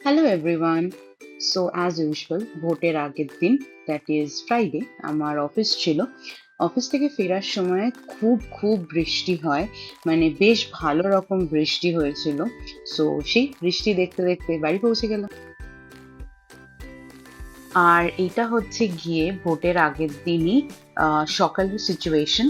Hello everyone. So as usual ভোটের আগের দিন, দ্যাট ইজ ফ্রাইডে, আমার অফিস ছিল। অফিস থেকে ফেরার সময় খুব খুব বৃষ্টি হয়, মানে বেশ ভালো রকম বৃষ্টি হয়েছিল। সো সেই বৃষ্টি দেখতে দেখতে বাড়ি পৌঁছে গেলাম। আর এটা হচ্ছে গিয়ে ভোটের আগের দিনই সকালের সিচুয়েশন।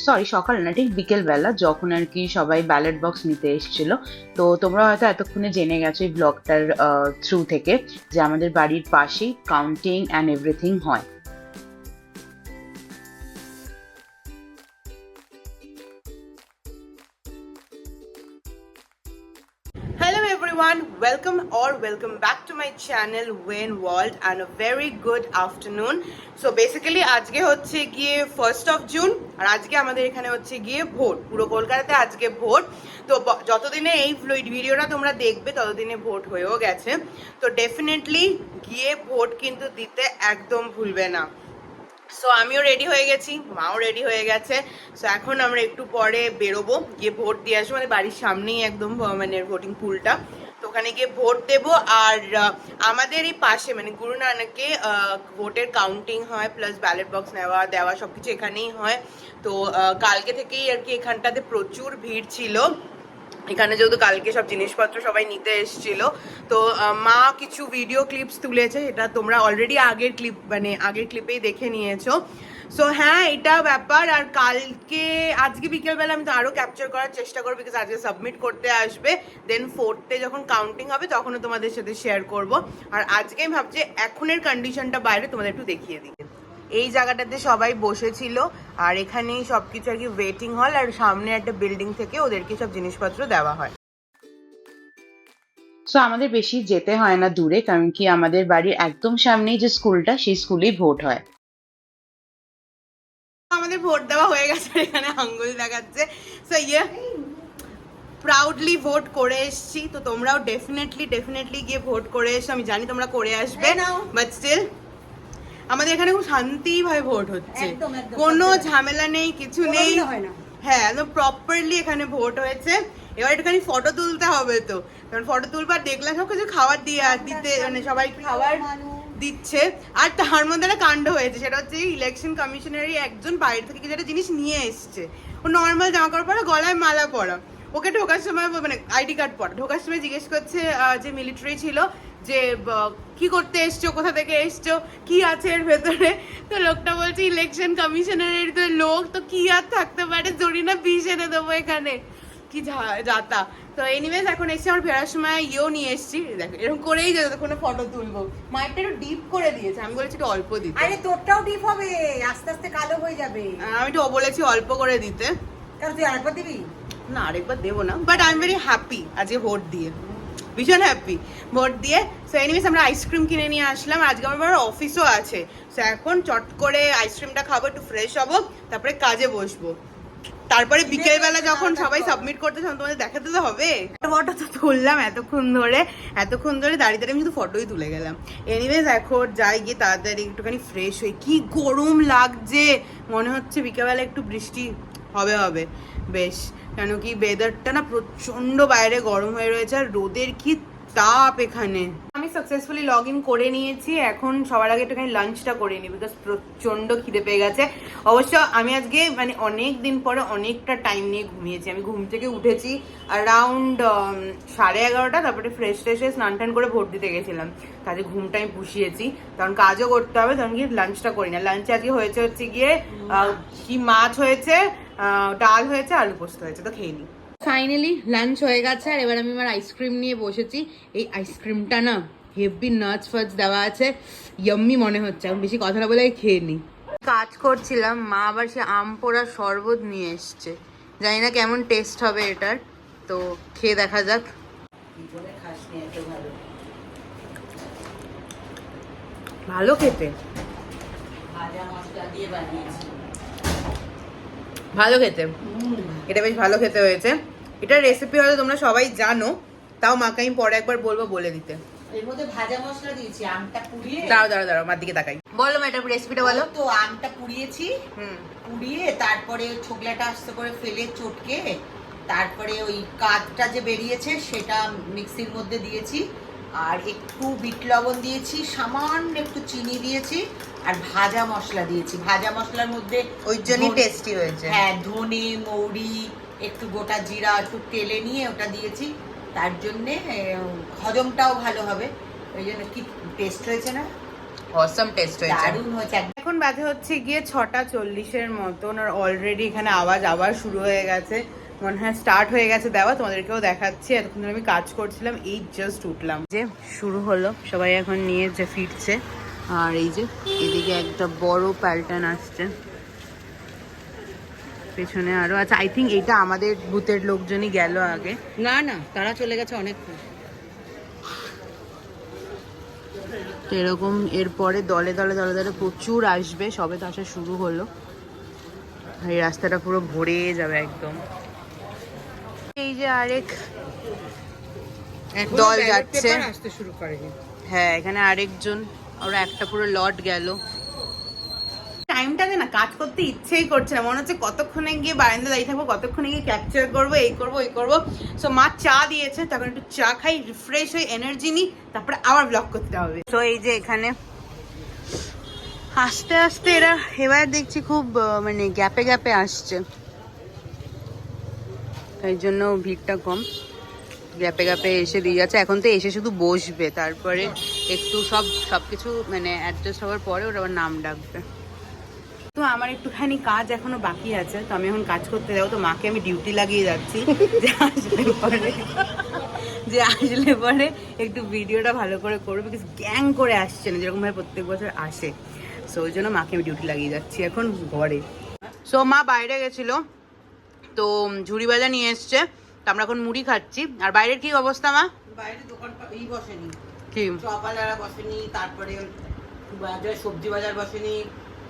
সরি, সকাল না, ঠিক বিকেল বেলা, যখন আর কি সবাই ব্যালট বক্স নিতে এসেছিল। তো তোমরা হয়তো এতক্ষণে জেনে গেছো এই ব্লগটার থ্রু থেকে যে আমাদের বাড়ির পাশেই কাউন্টিং অ্যান্ড এভরিথিং হয়। Hello everyone, welcome or welcome back to my channel Wayne World and a very good afternoon. So basically আজকে হচ্ছে গিয়ে 1st of June আর আজকে আমাদের এখানে হচ্ছে গিয়ে ভোট। পুরো কলকাতাতে আজকে ভোট। তো যতদিনে এই ভিডিওটা তোমরা দেখবে ততদিনে ভোট হয়েও গেছে। তো ডেফিনেটলি গিয়ে ভোট কিন্তু দিতে একদম ভুলবে না। সো আমিও রেডি হয়ে গেছি, মাও রেডি হয়ে গেছে। সো এখন আমরা একটু পরে বেরোবো, গিয়ে ভোট দিয়ে আসবো। আমাদের বাড়ির সামনেই একদম মানে ভোটিং পুলটা, তো ওখানে গিয়ে ভোট দেবো। আর আমাদের এই পাশে মানে গুরু নানকে ভোটের কাউন্টিং হয়, প্লাস ব্যালট বক্স নেওয়া দেওয়া সবকিছু এখানেই হয়। তো কালকে থেকেই আর কি এখানটাতে প্রচুর ভিড় ছিল। এখানে যেহেতু কালকে সব জিনিসপত্র সবাই নিতে এসেছিল, তো মা কিছু ভিডিও ক্লিপস তুলেছে, এটা তোমরা অলরেডি আগের ক্লিপেই দেখে নিয়েছো। সো হ্যাঁ, এটা ব্যাপার। আর আজকে বিকেলবেলা আমি তো আরো ক্যাপচার করার চেষ্টা করবো, বিকজ আজকে সাবমিট করতে আসবে। দেন 4th যখন কাউন্টিং হবে তখনও তোমাদের সাথে শেয়ার করব। আর আজকে আমি ভাবছি এখনের কন্ডিশনটা বাইরে তোমাদের একটু দেখিয়ে দিই। এই জায়গাটাতে সবাই বসেছিল, আর এখানেই সবকিছু আর কি ওয়েটিং হল, আর সামনে একটা বিল্ডিং থেকে ওদেরকে সব জিনিসপত্র দেওয়া হয়। সো আমাদের বেশি যেতে হয় না দূরে, কারণ কি আমাদের বাড়ির একদম সামনেই যে স্কুলটা, সেই স্কুলেই ভোট হয়। আমাদের ভোট দেওয়া হয়ে গেছে, এখানে আঙ্গুল দেখাচ্ছে। সো প্রাউডলি ভোট করে এসেছি। তো তোমরাও ডেফিনেটলি গিয়ে ভোট করে এসো। আমি জানি তোমরা করে আসবে, বাট স্টিল আমাদের এখানে খুব শান্তিভাবে ভোট হচ্ছে, কোনো ঝামেলা নেই, কিছু নেই। হ্যাঁ, একদম প্রপারলি এখানে ভোট হয়েছে। এবার একটুখানি ফটো তুলতে হবে, তো কারণ ফটো তুলবার দেখলাম সব কিছু খাবার দিতে মানে সবাই খাবার দিচ্ছে। আর তার মধ্যে একটা কাণ্ড হয়েছে, সেটা হচ্ছে ইলেকশন কমিশনারই একজন বাইরে থেকে কিছু একটা জিনিস নিয়ে এসছে। ও নর্মাল জামা কাপড় পরা, গলায় মালা পরা। ওকে ঢোকার সময় মানে আইডি কার্ড পরা, ঢোকার সময় জিজ্ঞেস করছে যে মিলিটারি ছিল, যে কি করতে এসছো, কোথা থেকে এসছো, কি আছে এর ভেতরে। তো লোকটা বলছে ইলেকশন কমিশনারের তো লোক, তো কি আর থাকতে পারে, জরি না বিষ এনে দেবো এখানে, কি যাতা। তো এনিওয়েজ এখন এসছি, আমার ফেরার সময় নিয়ে এসছি। দেখো এরকম করেই যতক্ষণ ফটো তুলবো। মাইকটা একটু ডিপ করে দিয়েছে, আমি বলেছি একটু অল্প দিতে। আরে তোরটাও ডিপ হবে, আস্তে আস্তে কালো হয়ে যাবে। আমি একটু বলেছি অল্প করে দিতে। কারণ তুই আরেকবার দিবি না, আরেকবার দেবো না, but I am very happy আজকে ভোট দিয়ে, ভীষণ হ্যাপি ভোট দিয়ে। সো এনিওয়েজ আমরা আইসক্রিম কিনে নিয়ে আসলাম, আজকে আমার অফিসও আছে। সো এখন চট করে আইসক্রিমটা খাবো, একটু ফ্রেশ হবো, তারপরে কাজে বসবো। তারপরে বিকেলবেলা যখন সবাই সাবমিট করতে তখন তোমাদের দেখাতে তো হবে। ফটো তো তুললাম এতক্ষণ ধরে দাঁড়িয়ে দাঁড়িয়ে আমি শুধু ফটোই তুলে গেলাম। এনিওয়েজ এখন যাই, গিয়ে তাড়াতাড়ি একটুখানি ফ্রেশ হই। কি গরম লাগছে, মনে হচ্ছে বিকেলবেলা একটু বৃষ্টি হবে বেশ। কেন কি ওয়েদারটা না প্রচন্ড বাইরে গরম হয়ে রয়েছে, আর রোদের কি তাপ এখানে। আমি সাকসেসফুলি লগ ইন করে নিয়েছি। এখন সবার আগে একটুখানি লাঞ্চটা করে নিই, বিকজ প্রচন্ড খিদে পেয়ে গেছে। অবশ্য আমি আজকে মানে অনেক দিন পরে অনেকটা টাইম নিয়ে ঘুমিয়েছি। আমি ঘুম থেকে উঠেছি অ্যারাউন্ড 11:30, তারপরে ফ্রেশ হয়ে স্নান টান করে ভোট দিতে গেছিলাম। কাজে ঘুমটা আমি পুষিয়েছি, কারণ কাজও করতে হবে, তখন গিয়ে লাঞ্চটা করি না। লাঞ্চে আজকে হচ্ছে গিয়ে কি মাছ হয়েছে, ডাল হয়েছে, আলু পোস্ত হয়েছে, তো খেয়ে নিই। ফাইনালি লাঞ্চ হয়ে গেছে, আর এবার আমি আমার আইসক্রিম নিয়ে বসেছি। এই আইসক্রিমটা না হেভি নাটস ফাটস দেওয়া আছে, ইয়াম্মি মনে হচ্ছে। আমি বেশি কথা না বলে খেয়ে নিই। কাজ করছিলাম, মা আবার সে আম পোড়া শরবত নিয়ে এসছে। জানি না কেমন টেস্ট হবে এটার, তো খেয়ে দেখা যাক। ভালো খেতে, ভালো খেতে, এটা বেশ ভালো খেতে হয়েছে। এটার রেসিপি হয়তো তোমরা সবাই জানো, তাও মাকে আমি পরে একবার বলবো বলে দিতে। এর মধ্যে ভাজা মশলা দিয়েছি, আমটা পুড়িয়ে। দাঁড়াও মার দিকে তাকাই। বলো মা, এটা রেসিপিটা বলো। তো আমটা পুড়িয়েছি, পুড়িয়ে তারপরে ছোকলাটা আস্তে করে ফেলে চটকে, তারপরে ওই কাঠটা যে বেরিয়েছে সেটা মিক্সির মধ্যে দিয়েছি, আর একটু বিট লবণ দিয়েছি, সামান্য একটু চিনি দিয়েছি, আর ভাজা মশলা দিয়েছি। ভাজা মশলার মধ্যে ওই জন্যই টেস্টি হয়েছে। হ্যাঁ, ধনে, মৌরি, একটু গোটা জিরা একটু তেলে নিয়ে ওটা দিয়েছি, তার জন্যে হজমটাও ভালো হবে। ওই জন্য কি টেস্ট হয়েছে না? অসাম টেস্ট হয়েছে, দারুণ হয়েছে। এখন বাজে হচ্ছে গিয়ে 6:40 মতন, আর অলরেডি এখানে আওয়াজ আবার শুরু হয়ে গেছে, মনে হয় স্টার্ট হয়ে গেছে দেওয়া। তোমাদেরকেও দেখাচ্ছি, এতক্ষণ ধরে আমি কাজ করছিলাম, এই জাস্ট উঠলাম। যে শুরু হলো, সবাই এখন নিয়ে যে ফিরছে, আর এই যে এদিকে একটা বড় প্যাল্টান আসছে, পেছনে আরো আছে। আই থিঙ্ক এটা আমাদের বুথের লোকজনই গেল আগে। না না, তারা চলে গেছে অনেক। তো এরকম এরপরে দলে দলে দলে দলে প্রচুর আসবে, সবে তো আসা শুরু হলো, এই রাস্তাটা পুরো ভরে যাবে একদম। এই যে আরেক দল যাচ্ছে, আসতে শুরু করেনি। হ্যাঁ এখানে আরেকজন, ওরা একটা পুরো লট গেল। টাইমটাতে না কাজ করতে ইচ্ছেই করছে না, মনে হচ্ছে কতক্ষণে গিয়ে বারান্দা দাঁড়িয়ে থাকবো, কতক্ষণে গিয়ে ক্যাপচার করবো, এই করবো ওই করবো। সো মা চা দিয়েছে, তখন একটু চা খাই, রিফ্রেশ হয়ে এনার্জি নিই, তারপরে আবার ব্লগ করতে হবে। তো এই যে এখানে আস্তে আস্তে এরা এবার দেখছি খুব মানে গ্যাপে গ্যাপে আসছে, তাই জন্য ভিড়টা কম, গ্যাপে গ্যাপে এসে দিয়ে যাচ্ছে। এখন তো এসে শুধু বসবে, তারপরে একটু সবকিছু মানে অ্যাডজাস্ট হওয়ার পরে ওরা আবার নাম ডাকবে। তো আমার একটুখানি কাজ এখনো বাকি আছে, তো আমি এখন কাজ করতে যাবো। তো মাকে আমি ডিউটি লাগিয়ে যাচ্ছি যে আসলে পরে একটু ভিডিওটা ভালো করে করবো, বিকজ গ্যাং করে আসছে না যেরকম ভাবে প্রত্যেক বছর আসে। সো ওই জন্য মাকে আমি ডিউটি লাগিয়ে যাচ্ছি এখন ঘরে। সো মা বাইরে গেছিল, তো ঝুড়ি ভাজা নিয়ে এসছে, তো আমরা এখন মুড়ি খাচ্ছি। আর বাইরের কি অবস্থা মা? বাইরে দোকান বসেনি, কি চপালারা বসেনি, তারপরে বাজার সবজি বাজার বসেনি,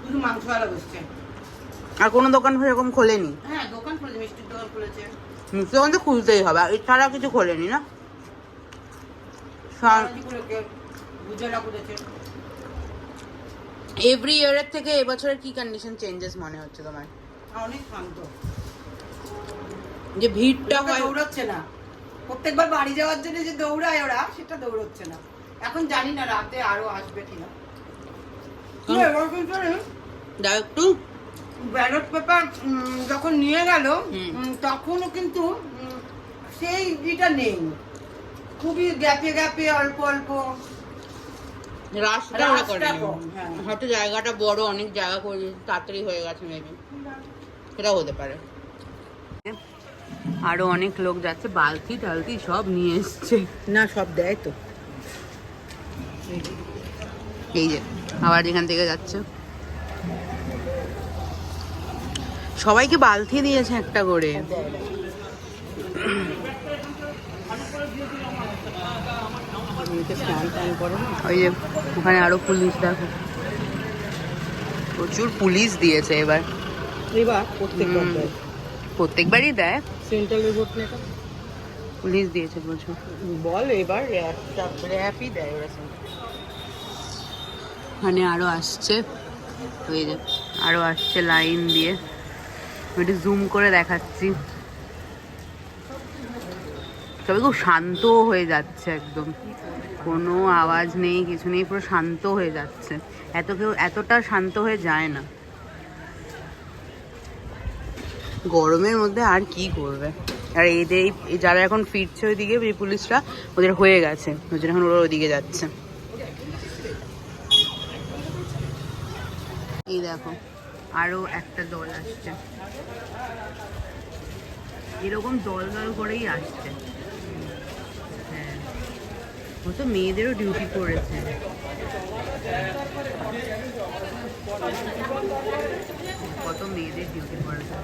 শুধু মাংসওয়ালা বসছে। আর কোনো দোকান সেরকম খোলেনি? হ্যাঁ, দোকান খুলেছে, মিষ্টির দোকান খুলেছে। দোকান তো খুলতেই হবে, এছাড়া কিছু খোলেনি না। এভরি ইয়ারের থেকে এবছরের কি কন্ডিশন চেঞ্জেস মনে হচ্ছে তোমার? অনেক শান্ত, যে ভিড়টা হয়, দৌড়চ্ছে না। প্রত্যেকবার বাড়ি যাওয়ার জন্য যে দৌড়ায় ওরা, সেটা দৌড়চ্ছে না। এখন জানি না রাতে আরো আসবে কিনা। একটু ব্যালট পেপার যখন নিয়ে গেল তখনও কিন্তু সেই ইটা নেই, খুবই গ্যাপে গ্যাপে অল্প অল্প রাস্তা ওরা করে, হ্যাঁ। হয়তো জায়গাটা বড়, অনেক জায়গা করে তাড়াতাড়ি হয়ে গেছে মেবি, সেটাও হতে পারে। আরো অনেক লোক যাচ্ছে, বালতি টালতি সব নিয়ে এসছে। না, সব দেয় তো। এই যে আবার যেখান থেকে যাচ্ছে, সবাইকে বালতি দিয়েছে একটা করে। ওই যে ওখানে আরো পুলিশ, দেখো প্রচুর পুলিশ দিয়েছে এবার। প্রত্যেকবারই দেয়, সেন্ট্রালের ভোট নেতা পুলিশ দিয়েছে প্রচুর। বল, এবার র্যাপই দেয় ওরা। মানে আরো আসছে, ওই যে আরো আসছে লাইন দিয়ে, একটু জুম করে দেখাচ্ছি। তবে খুব শান্ত হয়ে যাচ্ছে একদম, কোনো আওয়াজ নেই, কিছু নেই, পুরো শান্ত হয়ে যাচ্ছে। এতটা শান্ত হয়ে যায় না গরমের মধ্যে। আর কি করবে, আর এদের যারা এখন ফিরছে ওইদিকে, এই পুলিশরা, ওদের হয়ে গেছে, ওই জন্য এখন ওরা ওইদিকে যাচ্ছে। এই দেখো আরো একটা দল আসছে, এরকম দল দল করেই আসছে। হ্যাঁ, ও তো মেয়েদেরও ডিউটি করেছে। কত মেয়েদের ডিউটি করেছে।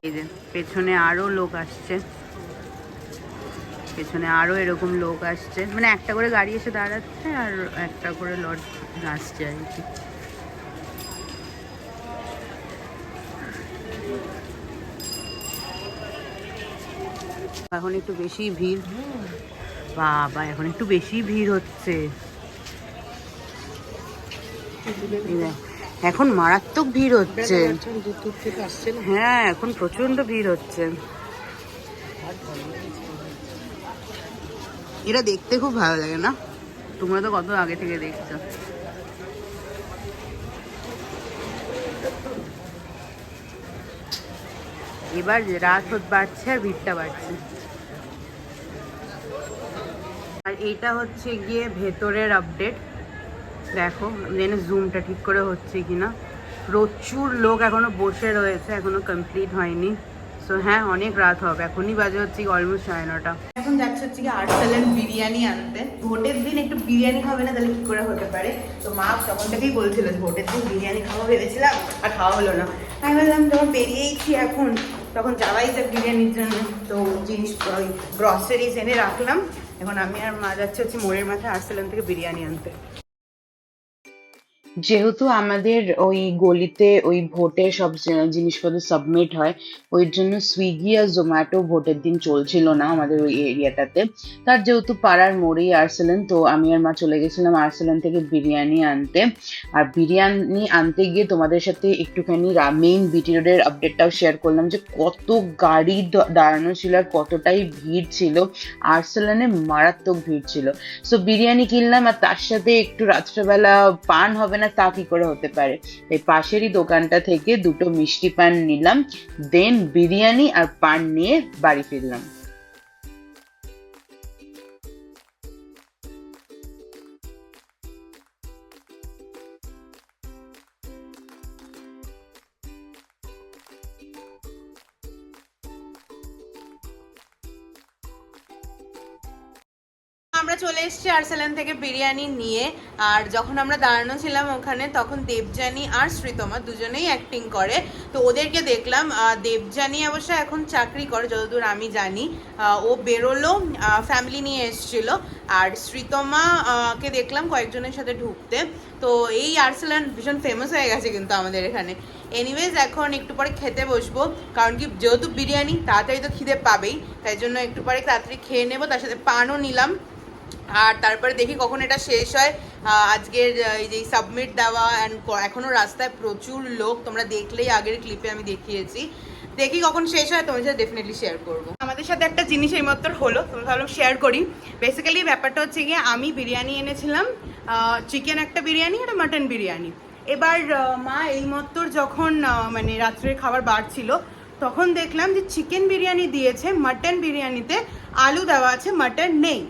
এই যে পেছনে আরো লোক আসছে, পেছনে আরো এরকম লোক আসছে, মানে একটা করে গাড়ি এসে দাঁড়াচ্ছে আর একটা করে লট আসছে আর কি। এখন একটু বেশি ভিড়, বাবা এখন একটু বেশি ভিড় হচ্ছে। এখন মারাত্মক ভিড় হচ্ছে। হ্যাঁ, এখন প্রচন্ড ভিড় হচ্ছে। এটা দেখতে খুব ভালো লাগে না? তোমরা তো কত আগে থেকে দেখছো। এবার রাত বাড়ছে আর ভিড়টা বাড়ছে। আর এইটা হচ্ছে গিয়ে ভেতরের আপডেট। দেখো যেন জুমটা ঠিক করে হচ্ছে কিনা। প্রচুর লোক এখনো বসে রয়েছে, এখনো কমপ্লিট হয়নি। সো হ্যাঁ, অনেক রাত হবে। এখনই বাজে হচ্ছে অলমোস্ট 9:30। এখন যাচ্ছে হচ্ছে কি আর্সেলান বিরিয়ানি আনতে। ভোটের দিন একটু বিরিয়ানি খাবে না তাহলে কি করে হতে পারে? তো মা তখন থেকেই বলছিল ভোটের দিন বিরিয়ানি খাওয়া ভেবেছিলাম, আর খাওয়া হলো না। আমি বললাম যখন বেরিয়েইছি এখন, তখন যাওয়াই যাক বিরিয়ানির জন্য। তো জিনিস ওই গ্রসারিজ এনে রাখলাম। এখন আমি আর মা যাচ্ছে হচ্ছে মোড়ের মাথায় আর্সেলান থেকে বিরিয়ানি আনতে। যেহেতু আমাদের ওই গলিতে ওই ভোটের সব জিনিসপত্র সাবমিট হয়, ওই জন্য সুইগি আর জোম্যাটো ভোটের দিন চলছিল না আমাদের ওই এরিয়াটাতে। তার যেহেতু পাড়ার মোড়েই আর্সেলান, তো আমি আর মা চলে গেছিলাম আর্সেলান থেকে বিরিয়ানি আনতে। আর বিরিয়ানি আনতে গিয়ে তোমাদের সাথে একটুখানি মেইন বিটি রোডের আপডেটটাও শেয়ার করলাম, যে কত গাড়ি দাঁড়ানো ছিল আর কতটাই ভিড় ছিল। আর্সেলানে মারাত্মক ভিড় ছিল। সো বিরিয়ানি কিনলাম, আর তার সাথে একটু রাত্রেবেলা পান হবে না তা কি করে হতে পারে, এই পাশেরই দোকানটা থেকে 2টো মিষ্টি পান নিলাম, দেন বিরিয়ানি আর পান নিয়ে বাড়ি ফিরলাম। আমরা চলে এসেছি আর্সেলান থেকে বিরিয়ানি নিয়ে। আর যখন আমরা দাঁড়ানো ছিলাম ওখানে, তখন দেবযানী আর শ্রীতমা দুজনেই অ্যাক্টিং করে। তো ওদেরকে দেখলাম। দেবযানী অবশ্য এখন চাকরি করে যতদূর আমি জানি। ও বেরোলো, ফ্যামিলি নিয়ে এসেছিল। আর শ্রীতমা কে দেখলাম কয়েকজনের সাথে ঢুকতে। তো এই আর্সেলান ভীষণ ফেমাস হয়ে গেছে কিন্তু আমাদের এখানে। এনিওয়েজ এখন একটু পরে খেতে বসবো, কারণ কি যেহেতু বিরিয়ানি তাড়াতাড়ি তো খিদে পাবেই, তাই জন্য একটু পরে তাড়াতাড়ি খেয়ে নেবো। তার সাথে পানও নিলাম। আর তারপরে দেখি কখন এটা শেষ হয়। আজকের এই যে সাবমিট দেওয়া, অ্যান্ড এখনও রাস্তায় প্রচুর লোক, তোমরা দেখলেই আগের ক্লিপে আমি দেখিয়েছি। দেখি কখন শেষ হয়, তোমার সাথে ডেফিনেটলি শেয়ার করবো। আমাদের সাথে একটা জিনিস এইমাত্র হলো, তোমরা ভাবলাম শেয়ার করি। বেসিক্যালি ব্যাপারটা হচ্ছে গিয়ে আমি বিরিয়ানি এনেছিলাম, চিকেন একটা বিরিয়ানি আর মাটন বিরিয়ানি। এবার মা এইমাত্র যখন মানে রাত্রের খাবার বাড়ছিল, তখন দেখলাম যে চিকেন বিরিয়ানি দিয়েছে, মাটন বিরিয়ানিতে আলু দেওয়া আছে, মাটন নেই।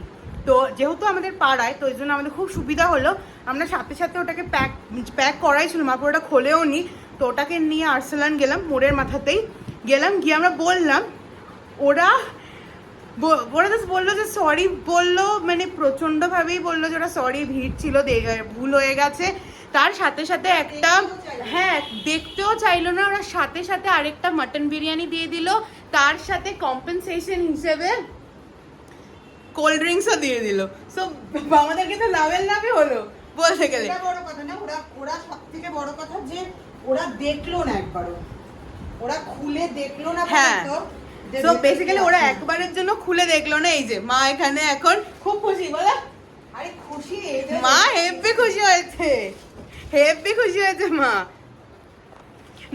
তো যেহেতু আমাদের পাড়ায়, তো এই জন্য আমাদের খুব সুবিধা হলো, আমরা সাথে সাথে ওটাকে প্যাক করাই ছিল, মা পুরোটা খোলেও নি। তো ওটাকে নিয়ে আর্সেলান গেলাম, মোড়ের মাথাতেই গেলাম, গিয়ে আমরা বললাম। ওরা বললো যে সরি, বললো মানে প্রচণ্ডভাবেই বললো যে ওরা সরি, ভিড় ছিল, ভুল হয়ে গেছে। তার সাথে সাথে একটা, হ্যাঁ দেখতেও চাইলো না, ওরা সাথে সাথে আরেকটা মাটন বিরিয়ানি দিয়ে দিল। তার সাথে কম্পেনসেশন হিসেবে কোল্ড ড্রিঙ্কসও দিয়ে দিল। সো আমাদের কিন্তু লাভের লাভই হলো বলতে গেলে। বড় কথা না, ওরা সব থেকে বড় কথা যে ওরা দেখলো না একবারও, ওরা খুলে দেখলো না। হ্যাঁ, সো বেসিক্যালি ওরা একবারের জন্য খুলে দেখলো না। এই যে মা এখানে এখন খুব খুশি, বলে আরে খুশি, মা হেব্বি খুশি হয়েছে, হেব্বি খুশি হয়েছে মা।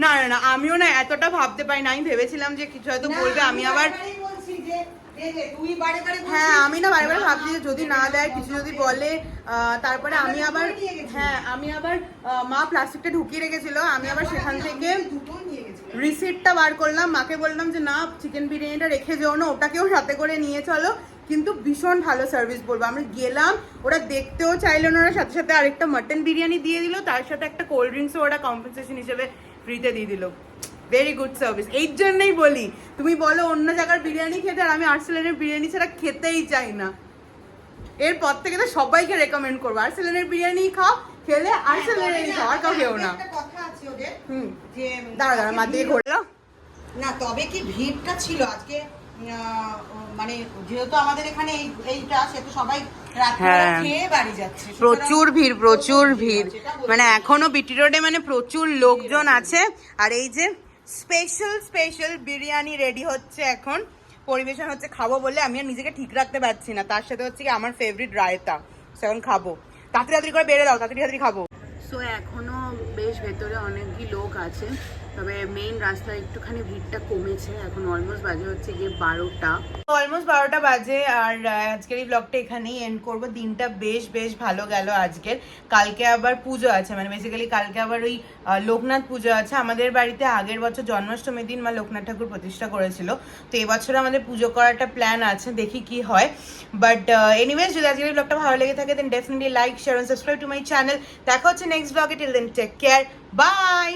না না না, আমিও না এতটা ভাবতে পারি না। আমি ভেবেছিলাম যে কিছু হয়তো বলবে, আমি আবার হ্যাঁ আমি না বারে বারে ভাবছি যে যদি না দেয়, কিছু যদি বলে, তারপরে আমি আবার মা প্লাস্টিকটা ঢুকিয়ে রেখেছিল, আমি আবার সেখান থেকে রিসিপ্টটা বার করলাম, মাকে বললাম যে না চিকেন বিরিয়ানিটা রেখে যেও না, ওটাকেও সাথে করে নিয়ে চলো। কিন্তু ভীষণ ভালো সার্ভিস বলবো। আমরা গেলাম, ওরা দেখতেও চাইলো না, ওরা সাথে সাথে আরেকটা মাটন বিরিয়ানি দিয়ে দিল, তার সাথে একটা কোল্ড ড্রিঙ্কসও ওরা কম্পেনসেশন হিসেবে ফ্রিতে দিয়ে দিল। Very good service. এই জন্যই বলি, তুমি বলো অন্য জায়গার বিরিয়ানি খেতে, আর আমি আর্সেলানের বিরিয়ানি ছাড়া খেতেই চাই না। এরপর থেকে তো সবাইকে রেকমেন্ড করবো, আর্সেলানের বিরিয়ানি খাও, খেলে আর্সেলানের খাও, আর কাউ খেও না। কথা আছে ওদের যে দাঁড়া মা দিয়ে ঘোরলো না, তবে কি ভিড়টা ছিল আজকে, মানে যেহেতু আমাদের এখানে এইটা, সে তো সবাই রাত্রে খেয়ে বাড়ি যাচ্ছে, প্রচুর ভিড়, প্রচুর ভিড়। মানে এখনো বিটি রোডে মানে প্রচুর লোকজন আছে। আর এই যে স্পেশাল বিরিয়ানি রেডি হচ্ছে, এখন পরিবেশন হচ্ছে। খাবো বলে আমি আর নিজেকে ঠিক রাখতে পারছি না। তার সাথে হচ্ছে কি আমার ফেভারিট রায়তা, এখন খাবো। তাড়াতাড়ি করে বেড়ে দাও, তাড়াতাড়ি খাবো। সো এখনো বেশ ভেতরে অনেকই লোক আছে, তবে মেইন রাস্তায় একটুখানি ভিড়টা কমেছে। এখন অলমোস্ট বাজে হচ্ছে গিয়ে 12টা, অলমোস্ট 12টা বাজে। আর আজকের এই ব্লগটা এখানেই এন্ড করবো। দিনটা বেশ বেশ ভালো গেল আজকের। কালকে আবার পুজো আছে, মানে বেসিক্যালি কালকে আবার ওই লোকনাথ পুজো আছে আমাদের বাড়িতে। আগের বছর জন্মাষ্টমীর দিন মা লোকনাথ ঠাকুর প্রতিষ্ঠা করেছিল, তো এবছর আমাদের পুজো করার একটা প্ল্যান আছে, দেখি কি হয়। বাট এনিওয়েজ, যদি আজকের এই ব্লগটা ভালো লেগে থাকে then definitely like, share and subscribe to my channel. দেখা হচ্ছে নেক্সট ব্লগে। Till then take care, by.